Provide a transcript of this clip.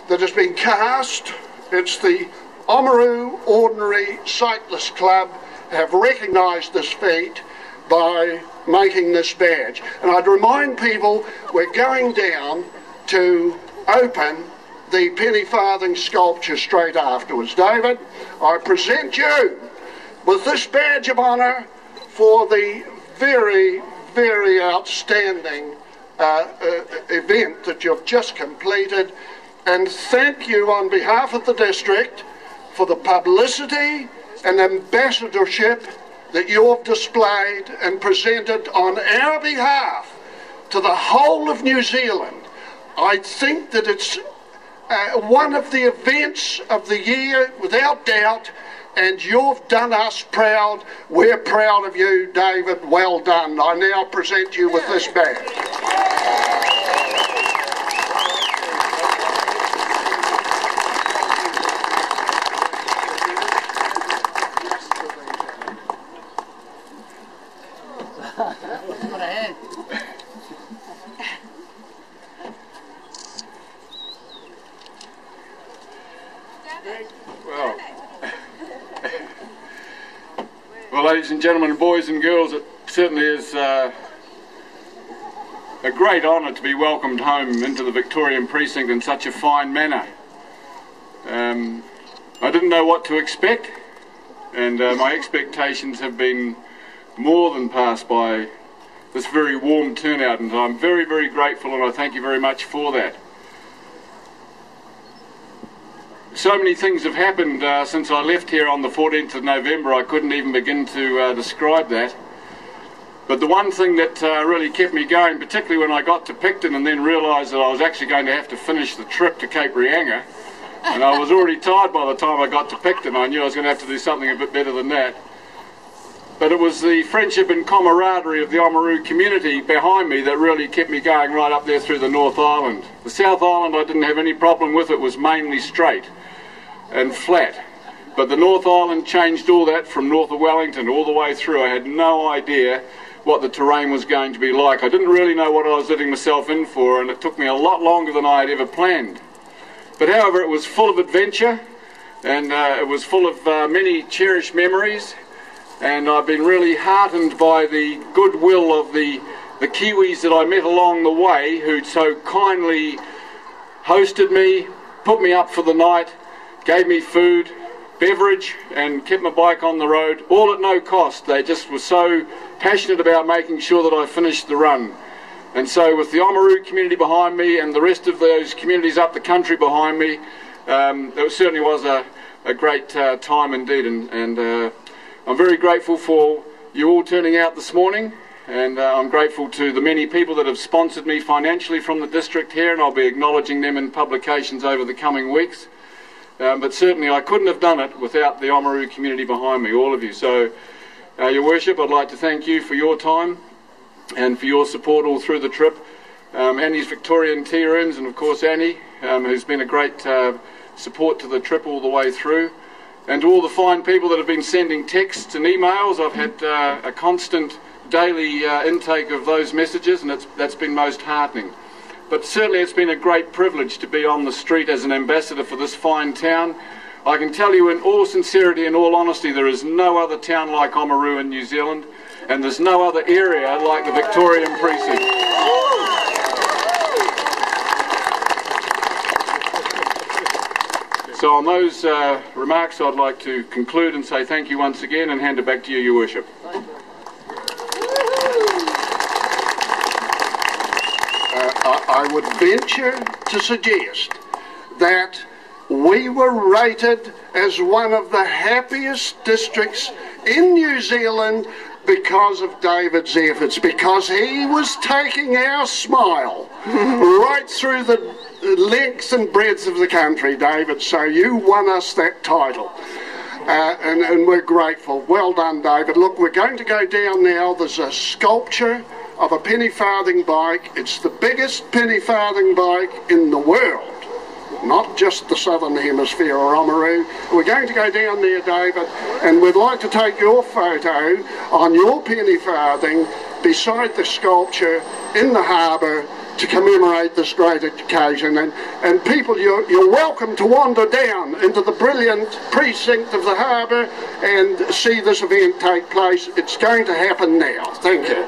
that has been cast. It's the Oamaru Ordinary Cyclist Club have recognised this feat by making this badge. And I'd remind people we're going down to open the Penny Farthing sculpture straight afterwards. David, I present you with this badge of honour for the very, very outstanding event that you've just completed, and thank you on behalf of the district for the publicity and ambassadorship that you've displayed and presented on our behalf to the whole of New Zealand. I think that it's one of the events of the year, without doubt, and you've done us proud. We're proud of you, David. Well done. I now present you with this badge. Well, ladies and gentlemen, boys and girls, it certainly is a great honour to be welcomed home into the Victorian Precinct in such a fine manner. I didn't know what to expect, and my expectations have been more than passed by this very warm turnout, and I'm very, very grateful, and I thank you very much for that. So many things have happened since I left here on the 14th of November, I couldn't even begin to describe that. But the one thing that really kept me going, particularly when I got to Picton and then realised that I was actually going to have to finish the trip to Cape Reinga, and I was already tired by the time I got to Picton. I knew I was going to have to do something a bit better than that. But it was the friendship and camaraderie of the Oamaru community behind me that really kept me going right up there through the North Island. The South Island I didn't have any problem with, it was mainly straight and flat. But the North Island changed all that from north of Wellington all the way through. I had no idea what the terrain was going to be like. I didn't really know what I was letting myself in for, and it took me a lot longer than I had ever planned. But however, it was full of adventure, and it was full of many cherished memories, and I've been really heartened by the goodwill of the Kiwis that I met along the way, who so kindly hosted me, put me up for the night, gave me food, beverage, and kept my bike on the road, all at no cost. They just were so passionate about making sure that I finished the run. And so with the Oamaru community behind me and the rest of those communities up the country behind me, it certainly was a great time indeed, and I'm very grateful for you all turning out this morning, and I'm grateful to the many people that have sponsored me financially from the district here, and I'll be acknowledging them in publications over the coming weeks. But certainly I couldn't have done it without the Oamaru community behind me, all of you. So, Your Worship, I'd like to thank you for your time and for your support all through the trip. Annie's Victorian Tea Rooms, and of course Annie, who's been a great support to the trip all the way through. And to all the fine people that have been sending texts and emails. I've had a constant daily intake of those messages, and that's been most heartening. But certainly it's been a great privilege to be on the street as an ambassador for this fine town. I can tell you in all sincerity and all honesty, there is no other town like Oamaru in New Zealand, and there's no other area like the Victorian Precinct. So on those remarks, I'd like to conclude and say thank you once again and hand it back to you, Your Worship. I would venture to suggest that we were rated as one of the happiest districts in New Zealand because of David's efforts, because he was taking our smile right through the length and breadth of the country, David. So you won us that title. And we're grateful. Well done, David. Look, we're going to go down now. There's a sculpture of a penny farthing bike. It's the biggest penny farthing bike in the world, not just the southern hemisphere or Oamaru. We're going to go down there, David, and we'd like to take your photo on your penny farthing beside the sculpture in the harbour to commemorate this great occasion. And people, you're welcome to wander down into the brilliant precinct of the harbour and see this event take place. It's going to happen now. Thank you.